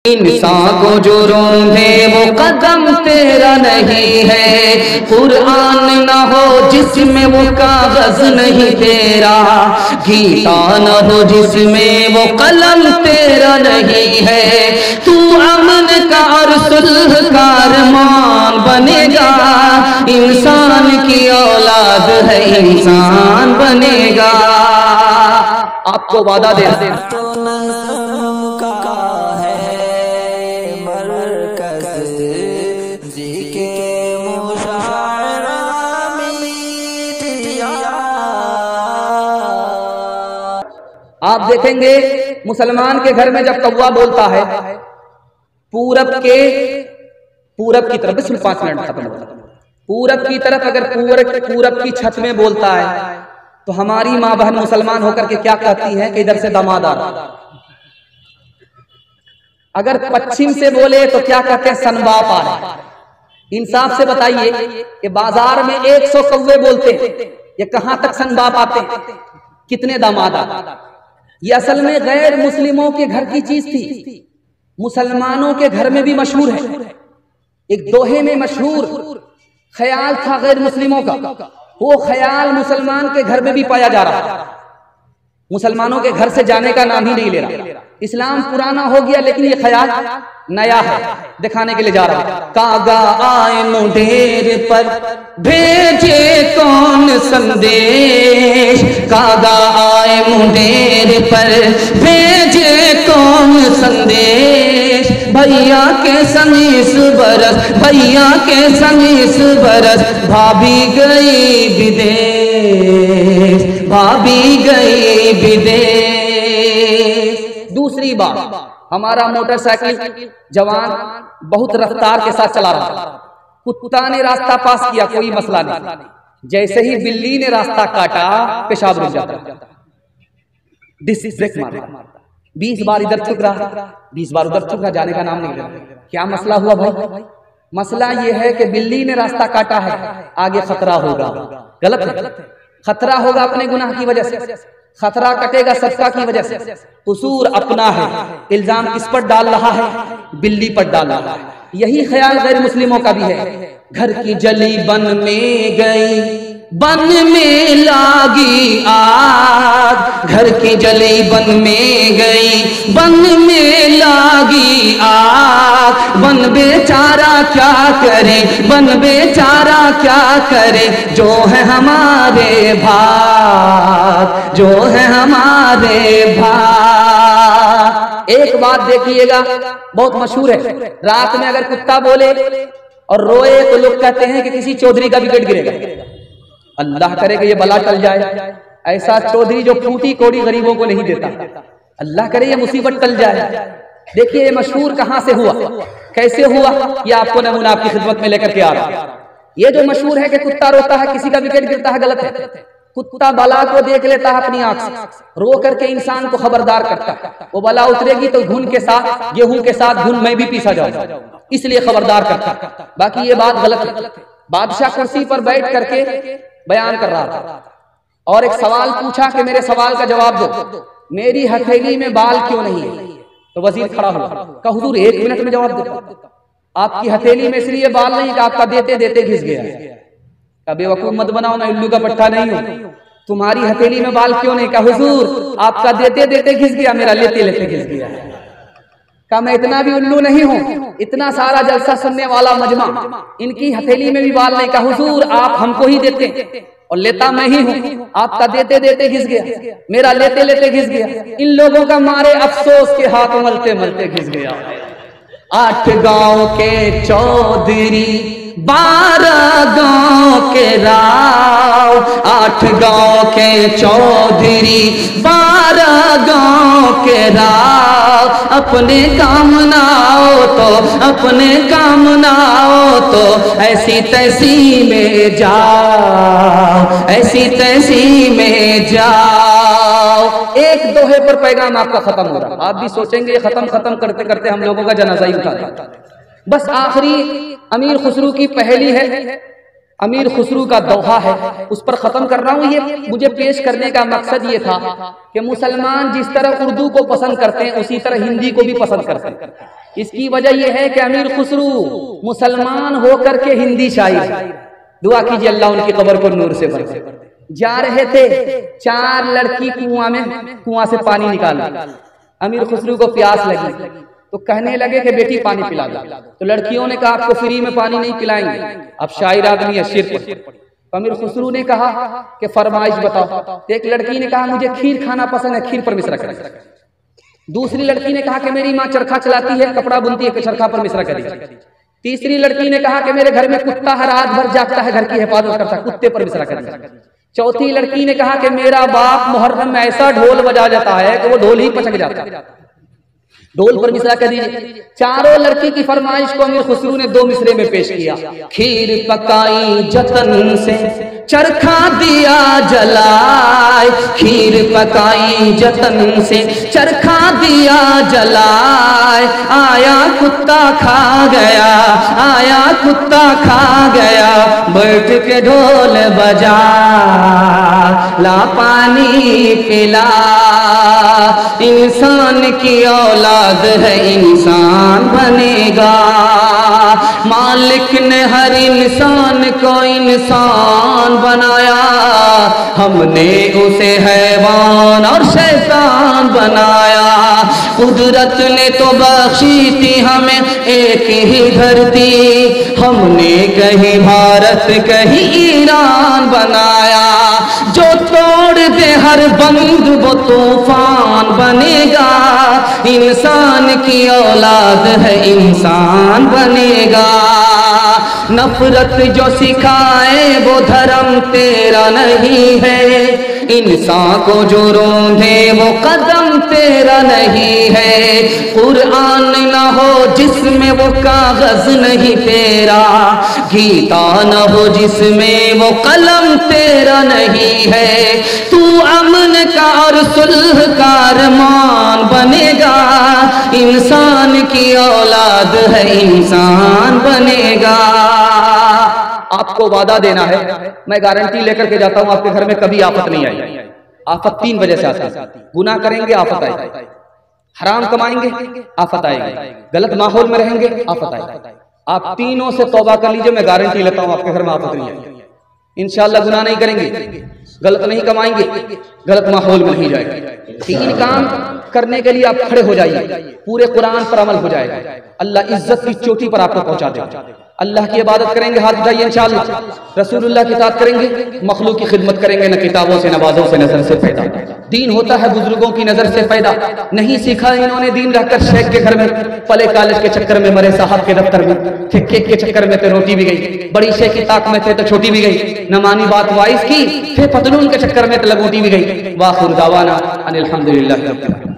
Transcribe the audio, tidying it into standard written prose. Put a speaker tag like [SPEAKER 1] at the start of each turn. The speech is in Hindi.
[SPEAKER 1] इंसान को जो रोंदे वो कदम तेरा नहीं है। कुरान न हो जिसमें वो कागज नहीं तेरा, गीता न हो जिसमें वो कलम तेरा नहीं है। तू अमन का और सुलह का अरमान बनेगा, इंसान की औलाद है इंसान बनेगा। आपको वादा दे आप देखेंगे मुसलमान के घर में जब कौवा बोलता है पूरब की तरफ, सिर्फ 5 मिनट खत्म होता है। पूरब की तरफ अगर पूरब की छत में बोलता है तो हमारी माँ बहन मुसलमान होकर के क्या कहती है कि इधर से दामाद आ रहा। अगर पश्चिम से बोले तो क्या कहते हैं सनबाप आ रहा। इंसाफ से बताइए कि बाजार में 100 कौवे बोलते हैं, ये कहां तक सनबाप आते हैं, कितने दामाद आते। ये असल में गैर मुस्लिमों के घर की चीज थी, मुसलमानों के घर में भी मशहूर है। एक दोहे में मशहूर ख्याल था गैर मुस्लिमों का, वो ख्याल मुसलमान के घर में भी पाया जा रहा है। मुसलमानों के घर से जाने का नाम ही नहीं ले रहा। इस्लाम पुराना हो गया लेकिन ये ख्याल नया है, दिखाने के लिए जा रहा है। कागा आए मुंडेर पर भेजे कौन संदेश, कागा आए मुंडेर पर भेजे कौन संदेश। भैया के संग इस बरस, भैया के संग इस बरस भाभी गई विदेश, भाभी गई विदेश। दूसरी बात, हमारा मोटरसाइकिल जवान बहुत रफ्तार के साथ चला रहा था, कुत्ता ने रास्ता पास किया, कोई मसला नहीं। जैसे ही बिल्ली ने रास्ता काटा पेशाब रुक जाता, ब्रेक मारता। 20 बार इधर थूक रहा, 20 बार उधर थूक रहा, जाने का नाम नहीं ले रहा। क्या मसला हुआ भाई? मसला यह है कि बिल्ली ने रास्ता काटा है, आगे खतरा होगा। गलत है, खतरा होगा अपने गुनाह की वजह से, खतरा कटेगा सदका की वजह से। कसूर अपना है, इल्जाम किस पर डाल रहा है? बिल्ली पर डाल रहा है। यही ख्याल गैर मुस्लिमों का भी है। घर की जली बन में गई, बन में लागी आग, घर की जली बन में गई, बन में लागी आग। बन बेचारा क्या करे, बन बेचारा क्या करे, जो है हमारे भाग, जो है हमारे भाग। एक बात देखिएगा, बहुत मशहूर है, रात में अगर कुत्ता बोले और रोए तो लोग कहते हैं कि किसी चौधरी का विकेट गिरेगा। अल्लाह करे कि ये बला टल जाए, ऐसा चौधरी जो फूटी कोड़ी गरीबों को नहीं देता, अल्लाह करे ये मुसीबत टल जाए। देखिए ये मशहूर कहां से हुआ, कैसे हुआ, ये आपको नमूना आपकी खिदमत में लेकर के आ रहा। ये जो मशहूर है कि कुत्ता रोता है किसी का विकेट गिरता है, गलत है। कुत्ता बला को देख लेता है अपनी आंख से, रो करके इंसान को खबरदार करता है। वो बला उतरेगी तो घुन के साथ, गेहूं के साथ घुन मैं भी पीसा जाऊंगा, इसलिए खबरदार करता। बाकी ये बात गलत है। बादशाह कुर्सी पर बैठ करके बयान कर रहा था और एक सवाल पूछा कि मेरे सवाल का जवाब दो, मेरी हथेली में बाल क्यों नहीं है? तो वजीर खड़ा हुआ, कहा हुजूर 1 मिनट में जवाब दो। आपकी हथेली में इसलिए बाल नहीं कि आपका देते देते घिस गया। का बेवकूफ मत बनाओ, मैं उल्लू का पट्टा नहीं हूं। तुम्हारी हथेली में बाल क्यों नहीं? का हुजूर आपका देते देते घिस गया, मेरा लेते लेते घिस गया। का मैं इतना भी उल्लू नहीं हूं, इतना सारा जलसा सुनने वाला मजमा, इनकी हथेली में भी बाल नहीं। का हुजूर आप हमको ही देते और लेता मैं ही हूं, आपका देते देते घिस गया, मेरा लेते लेते घिस गया। इन लोगों का मारे अफसोस के हाथ मलते मलते घिस गया। 8 गांव के चौधरी, 12 गांव के राव, 8 गांव के चौधरी, 12 गांव के राव। अपने काम ना हो तो, अपने काम ना हो तो ऐसी तैसी में जाओ, ऐसी तैसी में जाओ। एक दोहे पर पैगाम आपका खत्म हो रहा। आप भी सोचेंगे खत्म करते करते हम लोगों का जनाजा ही उठा दें। बस आखिरी अमीर खुसरू की पहली है, अमीर खुसरू का दोहा है, उस पर खत्म कर रहा हूं। ये मुझे पेश करने का मकसद ये था कि मुसलमान जिस तरह उर्दू को पसंद करते हैं उसी तरह हिंदी को भी पसंद करते हैं। इसकी वजह यह है कि अमीर खुसरू मुसलमान होकर के हिंदी शायर, दुआ कीजिए अल्लाह उनकी कब्र को नूर से भर दे। जा रहे थे, 4 लड़की कुआं से पानी निकाला। अमीर खुसरू को प्यास लगी तो कहने लगे कि बेटी पानी पिला दो। तो लड़कियों ने कहा आपको फ्री में पानी नहीं पिलाएंगे, अब शायर आदमी है सिर पर। तो अमीर खुसरू ने कहा कि फरमाइश बताओ। तो एक लड़की ने कहा मुझे खीर खाना पसंद है, खीर पर मिश्रा करें। दूसरी लड़की ने कहा कि मेरी माँ चरखा चलाती है, कपड़ा बुनती है, चरखा पर मिश्रा करें। तीसरी लड़की ने कहा कि मेरे घर में कुत्ता है, रात भर जागता है, घर की हिफाजत करता है, कुत्ते पर मिश्रा करें। चौथी लड़की ने कहा कि मेरा बाप मुहर्रम में ऐसा ढोल बजा जाता है कि वो ढोल ही पचक जाता है, ढोल पर मिश्रा कर दीजिए। चारों लड़की की फरमाइश को अमीर खुसरू ने 2 मिसरे में पेश किया। खीर पकाई जतन से चरखा दिया जलाए, खीर पकाई जतन से चरखा दिया जलाए, आया कुत्ता खा गया, आया कुत्ता खा गया, बैठ के ढोल बजा ला पानी पिला। इंसान की औलाद है इंसान बनेगा, मालिक ने हर इंसान को इंसान बनाया, हमने उसे हैवान और शैतान बनाया। कुदरत ने तो बख्शी थी हमें एक ही धरती, हमने कहीं भारत कहीं ईरान बनाया। जो तोड़ दे हर बंद वो तूफान बनेगा, इंसान की औलाद है इंसान बनेगा। नफरत जो सिखाए वो धर्म तेरा नहीं है, इंसान को जो रोंधे वो कदम तेरा नहीं है। कुरान न हो जिसमें वो कागज नहीं तेरा, गीता न हो जिसमें वो कलम तेरा नहीं है। तू अमन का और सुलह का अरमान बनेगा, इंसान की औलाद है इंसान बनेगा। आपको वादा देना है, मैं गारंटी लेकर के जाता हूं आपके घर में कभी आफत नहीं आई। आफत 3 वजह से आती है। गुनाह करेंगे आफत आएगी, हराम कमाएंगे आफत आएगी, गलत माहौल में रहेंगे आफत आएगी। आप तीनों से तौबा कर लीजिए, मैं गारंटी लेता हूं आपके घर में आफत नहीं आएगी। इंशाअल्लाह गुनाह नहीं करेंगे, गलत नहीं कमाएंगे, गलत माहौल में नहीं जाएगा। 3 काम करने के लिए आप खड़े हो जाइए, पूरे कुरान पर अमल हो जाएगा, अल्लाह इज्जत की चोटी पर आपको पहुंचा देगा। अल्लाह की इबादत करेंगे, हाथ उठाइए इंशाअल्लाह, रसूलुल्लाह की इताअत करेंगे, मखलूक की खिदमत करेंगे, न किताबों से नवाजों से नजर से पैदा। दीन होता है बुजुर्गों की नजर से पैदा, नहीं सीखा इन्होंने दीन रहकर शेख के घर में, पले कॉलेज के चक्कर में मरे साहब के दफ्तर में, थे केक के चक्कर में तो रोटी भी गई, बड़ी शेख की ताक में थे तो छोटी भी गई, न मानी बात वाइस की, थे पतलून के चक्कर में तो लगोटी भी गई। वाखिर दावाना अनिल हम्दुलिल्लाह।